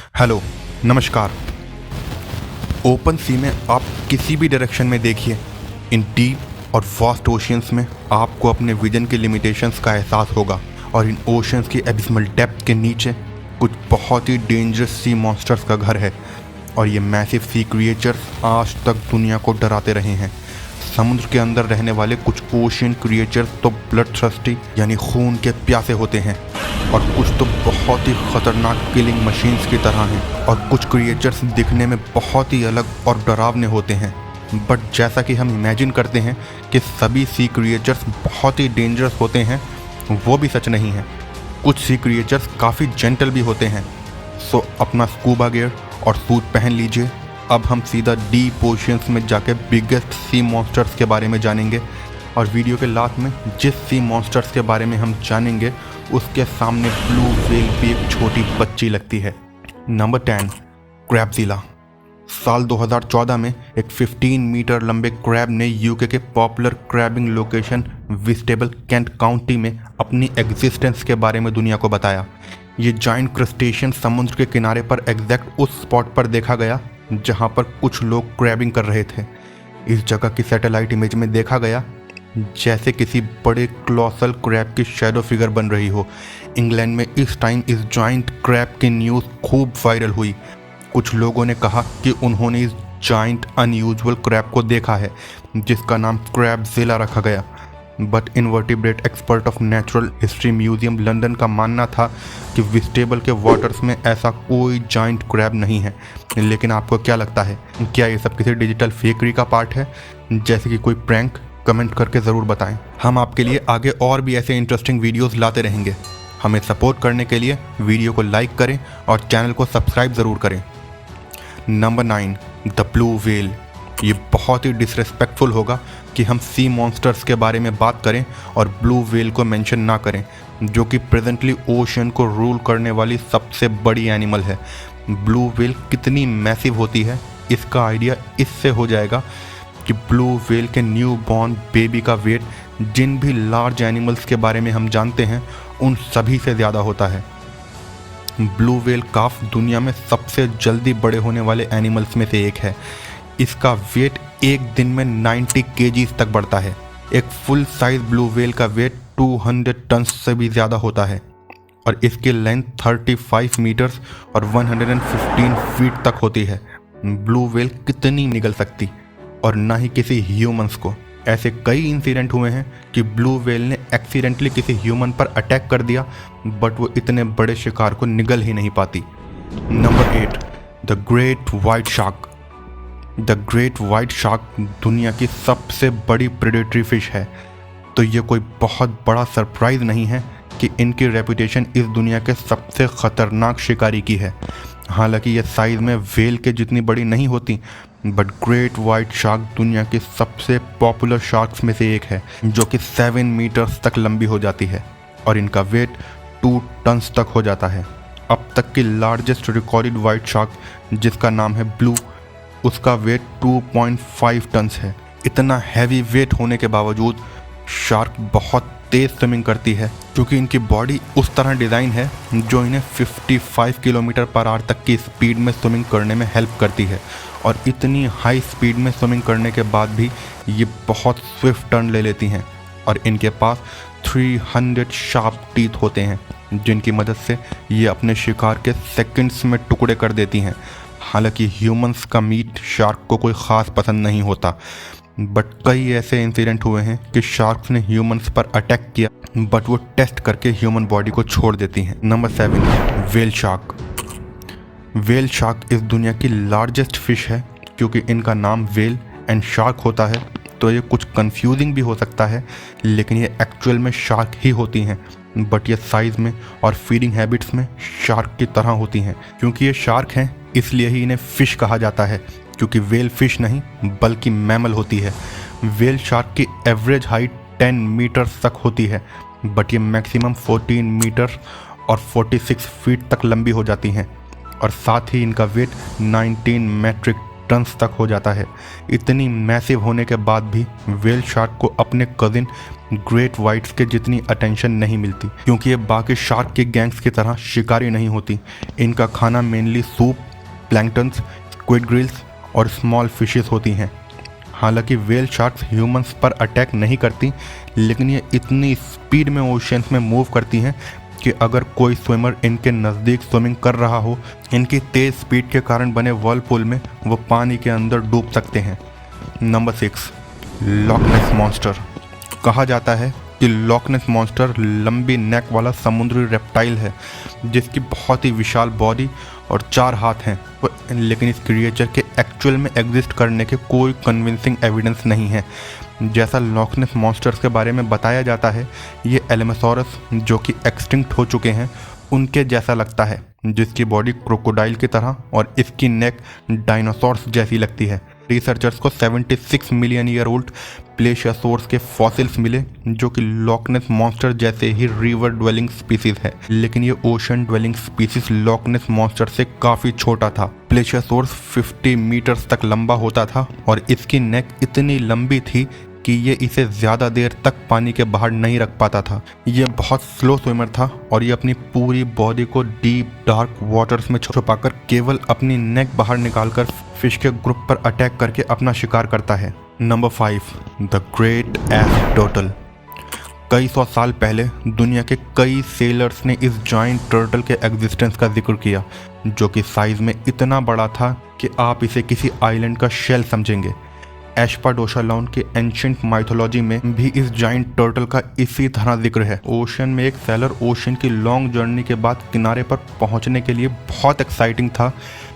Hello, नमस्कार। Open सी में आप किसी भी डायरेक्शन में देखिए, इन डीप और वास्ट ओशियंस में आपको अपने विजन के लिमिटेशंस का एहसास होगा। और इन ओशियंस की एबिस्मल डेप्थ के नीचे कुछ बहुत ही डेंजरस सी मॉन्स्टर्स का घर है। और ये मैसिव सी क्रिएचर्स आज तक दुनिया को डराते रहे हैं। समुद्र के अंदर रहने वाले कुछ ओशियन क्रिएचर्स तो ब्लड थ्रस्टी यानी खून के प्यासे होते हैं, और कुछ तो बहुत ही खतरनाक किलिंग मशीन्स की तरह हैं। और कुछ क्रिएचर्स दिखने में बहुत ही अलग और डरावने होते हैं। बट जैसा कि हम इमेजिन करते हैं कि सभी सी क्रिएचर्स बहुत ही डेंजरस होते हैं, वो भी सच नहीं है। कुछ सी क्रिएचर्स काफ़ी जेंटल भी होते हैं। सो अपना स्कूबा गियर और सूट पहन लीजिए। अब हम सीधा डीप ओशियंस में जाके बिगेस्ट सी मॉन्स्टर्स के बारे में जानेंगे। और वीडियो के लास्ट में जिस सी मॉन्स्टर्स के बारे में हम जानेंगे उसके सामने ब्लू व्हेल भी एक छोटी बच्ची लगती है। नंबर 10, क्रैबज़िला। साल 2014 में एक 15 मीटर लंबे क्रैब ने यूके के पॉपुलर क्रैबिंग लोकेशन विस्टेबल कैंट काउंटी में अपनी एग्जिस्टेंस के बारे में दुनिया को बताया। ये जाइंट क्रस्टेशियन समुद्र के किनारे पर एग्जैक्ट उस स्पॉट पर देखा गया जहां पर कुछ लोग क्रैबिंग कर रहे थे। इस जगह की सैटेलाइट इमेज में देखा गया जैसे किसी बड़े क्लोसल क्रैब की शैडो फिगर बन रही हो। इंग्लैंड में इस टाइम इस जाइंट क्रैब की न्यूज़ खूब वायरल हुई। कुछ लोगों ने कहा कि उन्होंने इस जाइंट अनयूजुअल क्रैब को देखा है जिसका नाम क्रैबज़िला रखा गया। But invertebrate expert of natural history museum London का मानना था कि विस्टेबल के वाटर्स में ऐसा कोई जाइंट क्रैब नहीं है। लेकिन आपको क्या लगता है, क्या ये सब किसी डिजिटल फेकरी का पार्ट है, जैसे कि कोई प्रैंक? कमेंट करके ज़रूर बताएं। हम आपके लिए आगे और भी ऐसे इंटरेस्टिंग वीडियोस लाते रहेंगे। हमें सपोर्ट करने के लिए वीडियो को लाइक करें और चैनल को सब्सक्राइब ज़रूर करें। Number 9, the blue whale. ये बहुत ही डिसरेस्पेक्टफुल होगा कि हम सी मॉन्स्टर्स के बारे में बात करें और ब्लू व्हेल को मेंशन ना करें, जो कि प्रेजेंटली ओशन को रूल करने वाली सबसे बड़ी एनिमल है। ब्लू व्हेल कितनी मैसिव होती है इसका आइडिया इससे हो जाएगा कि ब्लू व्हेल के न्यू बॉर्न बेबी का वेट जिन भी लार्ज एनिमल्स के बारे में हम जानते हैं उन सभी से ज़्यादा होता है। ब्लू व्हेल काफ दुनिया में सबसे जल्दी बड़े होने वाले एनिमल्स में से एक है। इसका वेट एक दिन में 90 kg तक बढ़ता है। एक फुल साइज ब्लू व्हेल का वेट 200 टन से भी ज़्यादा होता है और इसकी लेंथ 35 मीटर्स और 115 फीट तक होती है। ब्लू व्हेल कितनी निगल सकती और ना ही किसी ह्यूमंस को। ऐसे कई इंसिडेंट हुए हैं कि ब्लू व्हेल ने एक्सीडेंटली किसी ह्यूमन पर अटैक कर दिया, बट वो इतने बड़े शिकार को निगल ही नहीं पाती। Number 8, the great white shark. The great white shark दुनिया की सबसे बड़ी प्रेडेटरी फिश है, तो ये कोई बहुत बड़ा सरप्राइज नहीं है कि इनकी रेपुटेशन इस दुनिया के सबसे ख़तरनाक शिकारी की है। हालांकि ये साइज़ में व्हेल के जितनी बड़ी नहीं होती, बट ग्रेट वाइट शार्क दुनिया की सबसे पॉपुलर शार्क्स में से एक है, जो कि 7 मीटर्स तक लंबी हो जाती है और इनका वेट 2 टन्स तक हो जाता है। अब तक की लार्जेस्ट रिकॉर्डेड वाइट शार्क जिसका नाम है ब्लू, उसका वेट 2.5 टन्स है। इतना हैवी वेट होने के बावजूद शार्क बहुत तेज़ स्विमिंग करती है, क्योंकि इनकी बॉडी उस तरह डिज़ाइन है जो इन्हें 55 किलोमीटर पर आवर तक की स्पीड में स्विमिंग करने में हेल्प करती है। और इतनी हाई स्पीड में स्विमिंग करने के बाद भी ये बहुत स्विफ्ट टर्न ले लेती हैं। और इनके पास 300 शार्प टीथ होते हैं जिनकी मदद से ये अपने शिकार के सेकंड्स में टुकड़े कर देती हैं। हालांकि ह्यूमंस का मीट शार्क को कोई ख़ास पसंद नहीं होता, बट कई ऐसे इंसिडेंट हुए हैं कि शार्क्स ने ह्यूमंस पर अटैक किया, बट वो टेस्ट करके ह्यूमन बॉडी को छोड़ देती हैं। Number 7, whale shark. Whale shark इस दुनिया की लार्जेस्ट फिश है। क्योंकि इनका नाम व्हेल एंड शार्क होता है तो ये कुछ कंफ्यूजिंग भी हो सकता है, लेकिन ये एक्चुअल में शार्क ही होती हैं। बट ये साइज़ में और फीडिंग हैबिट्स में शार्क की तरह होती हैं। क्योंकि ये शार्क हैं इसलिए ही इन्हें फ़िश कहा जाता है, क्योंकि व्हेल फिश नहीं बल्कि मैमल होती है। व्हेल शार्क की एवरेज हाइट 10 मीटर्स तक होती है, बट ये मैक्सिमम 14 मीटर और 46 फीट तक लंबी हो जाती हैं। और साथ ही इनका वेट 19 मेट्रिक टन तक हो जाता है। इतनी मैसिव होने के बाद भी व्हेल शार्क को अपने कजिन ग्रेट वाइट्स के जितनी अटेंशन नहीं मिलती, क्योंकि ये बाकी शार्क की गैंग्स की तरह शिकारी नहीं होती। इनका खाना mainly soup, planktons, squid krills और स्मॉल फिशेस होती हैं। हालांकि व्हेल शार्क्स ह्यूमंस पर अटैक नहीं करती, लेकिन ये इतनी स्पीड में ओशियंस में मूव करती हैं कि अगर कोई स्विमर इनके नज़दीक स्विमिंग कर रहा हो, इनकी तेज़ स्पीड के कारण बने वर्लपूल में वो पानी के अंदर डूब सकते हैं। नंबर 6, लॉक नेस मॉन्स्टर। कहा जाता है कि लॉक नेस मॉन्स्टर लंबी नेक वाला समुद्री रेप्टाइल है जिसकी बहुत ही विशाल बॉडी और 4 हाथ हैं, लेकिन इस क्रिएचर के एक्चुअल में एग्जिस्ट करने के कोई कन्विंसिंग एविडेंस नहीं है। जैसा लॉक नेस मॉन्स्टर्स के बारे में बताया जाता है, ये एलेमेसोरस जो कि एक्सटिंक्ट हो चुके हैं उनके जैसा लगता है, जिसकी बॉडी क्रोकोडाइल की तरह और इसकी नेक डायनासोर्स जैसी लगती है। रिसर्चर्स को 76 मिलियन ईयर ओल्ड प्लेशियोसोर्स के फॉसिल्स मिले जो कि लॉक नेस मॉन्स्टर जैसे ही रिवर ड्वेलिंग स्पीसीज है, लेकिन ये ओशन ड्वेलिंग स्पीसीज लॉक नेस मॉन्स्टर से काफ़ी छोटा था। प्लेशियोसोर्स 50 मीटर्स तक लंबा होता था और इसकी नेक इतनी लंबी थी कि ये इसे ज़्यादा देर तक पानी के बाहर नहीं रख पाता था। ये बहुत स्लो स्विमर था और ये अपनी पूरी बॉडी को डीप डार्क वाटर्स में छुपाकर केवल अपनी नेक बाहर निकालकर फिश के ग्रुप पर अटैक करके अपना शिकार करता है। Number 5, the great S turtle. कई 100 साल पहले दुनिया के कई सेलर्स ने इस जाइंट टर्टल के एग्जिस्टेंस का जिक्र किया, जो कि साइज में इतना बड़ा था कि आप इसे किसी आइलैंड का शेल समझेंगे। एस्पाडोशालोन के एंशिएंट माइथोलॉजी में भी इस जाइंट टर्टल का इसी तरह जिक्र है। ओशन में एक सेलर ओशन की लॉन्ग जर्नी के बाद किनारे पर पहुंचने के लिए बहुत एक्साइटिंग था,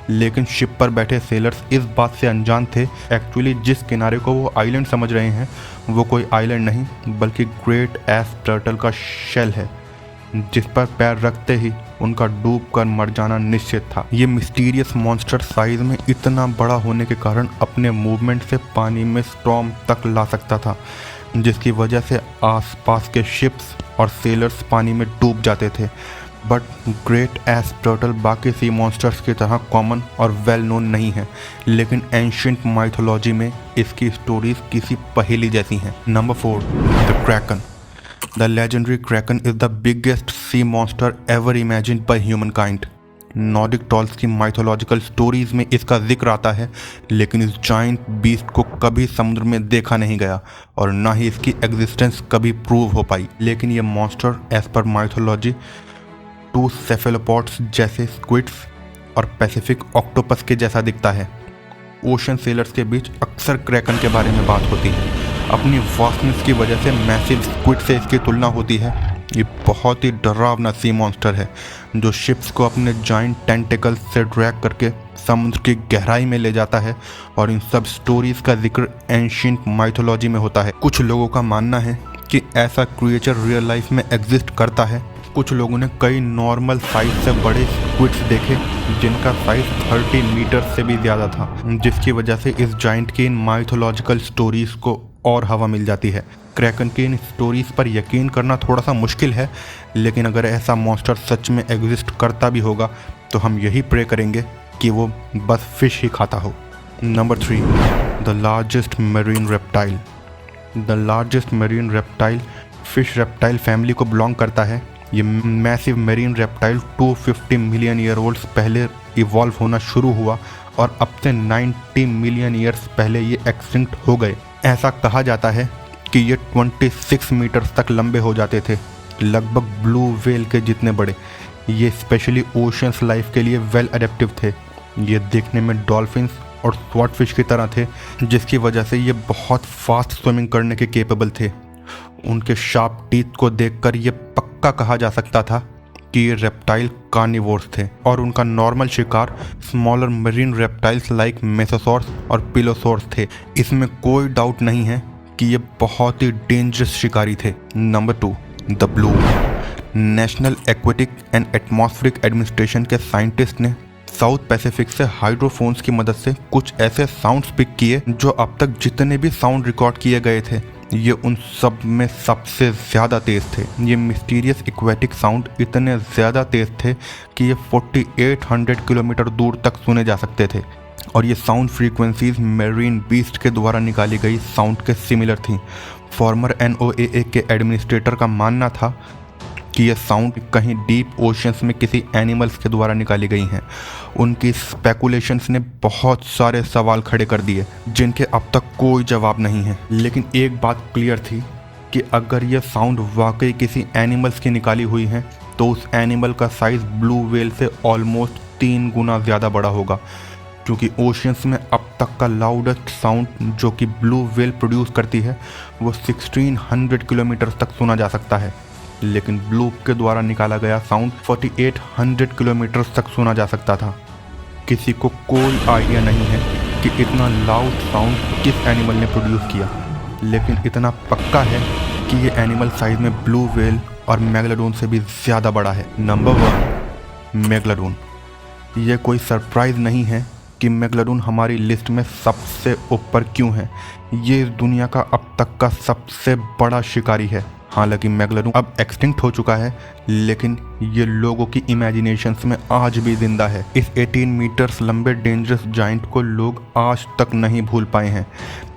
लेकिन शिप पर बैठे सेलर्स इस बात से अनजान थे एक्चुअली जिस किनारे को वो आइलैंड समझ रहे हैं वो कोई आइलैंड नहीं बल्कि ग्रेट एस टर्टल का शेल है, जिस पर पैर रखते ही उनका डूब कर मर जाना निश्चित था। ये मिस्टीरियस मॉन्स्टर साइज में इतना बड़ा होने के कारण अपने मूवमेंट से पानी में स्टॉर्म तक ला सकता था, जिसकी वजह से आसपास के शिप्स और सेलर्स पानी में डूब जाते थे। बट ग्रेट एस टर्टल बाकी सी मॉन्स्टर्स की तरह कॉमन और वेल नोन नहीं है, लेकिन एंशिएंट माइथोलॉजी में इसकी स्टोरीज किसी पहेली जैसी हैं। Number 4, the Kraken. The legendary Kraken is the biggest sea monster ever imagined by humankind. Nordic tolls की माइथोलॉजिकल स्टोरीज में इसका जिक्र आता है, लेकिन इस जाइंट बीस्ट को कभी समुद्र में देखा नहीं गया और ना ही इसकी एग्जिस्टेंस कभी प्रूव हो पाई। लेकिन ये मॉन्स्टर एज पर माइथोलॉजी 2 सेफेलोपॉड्स जैसे स्क्विड्स और पैसिफिक ऑक्टोपस के जैसा दिखता है। ओशन सेलर्स के बीच अक्सर क्रैकन के बारे में बात होती है। अपनी वास्टनेस की वजह से मैसिव स्क्विड से इसकी तुलना होती है। ये बहुत ही डरावना सी मॉन्स्टर है जो शिप्स को अपने जाइंट टेंटिकल्स से ड्रैग करके समुद्र की गहराई में ले जाता है, और इन सब स्टोरीज का जिक्र एंशिएंट माइथोलॉजी में होता है। कुछ लोगों का मानना है कि ऐसा क्रिएचर रियल लाइफ में एग्जिस्ट करता है। कुछ लोगों ने कई नॉर्मल साइज से बड़े स्क्विड्स देखे जिनका साइज 30 मीटर से भी ज़्यादा था, जिसकी वजह से इस जाइंट की इन माइथोलॉजिकल स्टोरीज को और हवा मिल जाती है। क्रैकन की इन स्टोरीज पर यकीन करना थोड़ा सा मुश्किल है, लेकिन अगर ऐसा मॉन्स्टर सच में एग्जिस्ट करता भी होगा तो हम यही प्रे करेंगे कि वो बस फिश ही खाता हो। Number 3, the largest marine reptile. The largest marine reptile fish reptile family को बिलोंग करता है। ये massive marine reptile 250 million year olds पहले इवॉल्व होना शुरू हुआ और अब से 90 मिलियन ईयर्स पहले ये एक्सटिंक्ट हो गए। ऐसा कहा जाता है कि ये 26 मीटर्स तक लंबे हो जाते थे, लगभग ब्लू व्हेल के जितने बड़े। ये स्पेशली ओशंस लाइफ के लिए वेल अडेप्टिव थे। ये देखने में डॉल्फिन्स और स्वॉर्डफिश की तरह थे, जिसकी वजह से ये बहुत फास्ट स्विमिंग करने के केपेबल थे। उनके शार्प टीथ को देखकर ये पक्का कहा जा सकता था कि ये रेप्टाइल कार्निवोर्स थे, और उनका नॉर्मल शिकार स्मॉलर मरीन रेप्टाइल्स लाइक मेसोसॉर्स और पिलोसॉर्स थे। इसमें कोई डाउट नहीं है कि ये बहुत ही डेंजरस शिकारी थे। Number 2, the blue. National aquatic and atmospheric administration के साइंटिस्ट ने साउथ पैसिफिक से हाइड्रोफोन्स की मदद से कुछ ऐसे साउंड्स पिक किए जो अब तक जितने भी साउंड रिकॉर्ड किए गए थे ये उन सब में सबसे ज़्यादा तेज़ थे। ये मिस्टीरियस एक्वेटिक साउंड इतने ज़्यादा तेज़ थे कि ये 4800 किलोमीटर दूर तक सुने जा सकते थे। और ये साउंड फ्रीक्वेंसीज मेरीन बीस्ट के द्वारा निकाली गई साउंड के सिमिलर थी। फॉर्मर NOAA के एडमिनिस्ट्रेटर का मानना था कि ये साउंड कहीं डीप ओशंस में किसी एनिमल्स के द्वारा निकाली गई हैं। उनकी स्पेकुलेशंस ने बहुत सारे सवाल खड़े कर दिए जिनके अब तक कोई जवाब नहीं है। लेकिन एक बात क्लियर थी कि अगर ये साउंड वाकई किसी एनिमल्स की निकाली हुई है तो उस एनिमल का साइज़ ब्लू व्हेल से ऑलमोस्ट 3 गुना ज़्यादा बड़ा होगा, क्योंकि ओशियंस में अब तक का लाउडेस्ट साउंड जो कि ब्लू व्हेल प्रोड्यूस करती है वो 1600 किलोमीटर तक सुना जा सकता है, लेकिन ब्लू के द्वारा निकाला गया साउंड 4800 किलोमीटर तक सुना जा सकता था। किसी को कोई आइडिया नहीं है कि इतना लाउड साउंड किस एनिमल ने प्रोड्यूस किया, लेकिन इतना पक्का है कि ये एनिमल साइज में ब्लू व्हेल और मेगालोडोन से भी ज़्यादा बड़ा है। Number 1, megalodon. ये कोई सरप्राइज़ नहीं है कि मेगालोडोन हमारी लिस्ट में सबसे ऊपर क्यों है। ये इस दुनिया का अब तक का सबसे बड़ा शिकारी है। हालांकि मेगालोडोन अब एक्सटिंक्ट हो चुका है, लेकिन ये लोगों की इमेजिनेशंस में आज भी जिंदा है। इस 18 मीटर्स लंबे डेंजरस जाइंट को लोग आज तक नहीं भूल पाए हैं।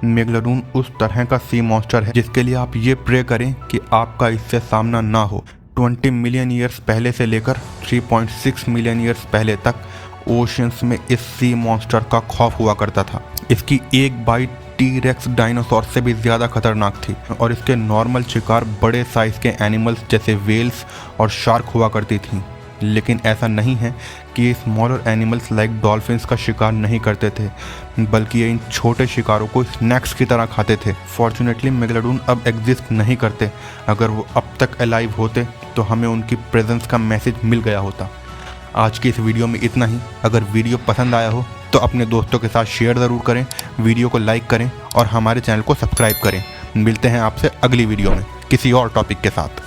मेगालोडोन उस तरह का सी मॉन्स्टर है जिसके लिए आप ये प्रे करें कि आपका इससे सामना ना हो। 20 मिलियन ईयर्स पहले से लेकर 3.6 मिलियन ईयर्स पहले तक ओशियंस में इस सी मॉन्स्टर का खौफ हुआ करता था। इसकी एक बाइट टी-रेक्स डायनासोर से भी ज़्यादा खतरनाक थी और इसके नॉर्मल शिकार बड़े साइज के एनिमल्स जैसे वेल्स और शार्क हुआ करती थी। लेकिन ऐसा नहीं है कि ये स्मॉलर एनिमल्स लाइक डॉल्फिन्स का शिकार नहीं करते थे, बल्कि ये इन छोटे शिकारों को स्नैक्स की तरह खाते थे। फॉर्चुनेटली मेगालोडोन अब एग्जिस्ट नहीं करते। अगर वो अब तक अलाइव होते तो हमें उनकी प्रेजेंस का मैसेज मिल गया होता। आज की इस वीडियो में इतना ही। अगर वीडियो पसंद आया हो तो अपने दोस्तों के साथ शेयर ज़रूर करें, वीडियो को लाइक करें और हमारे चैनल को सब्सक्राइब करें। मिलते हैं आपसे अगली वीडियो में किसी और टॉपिक के साथ।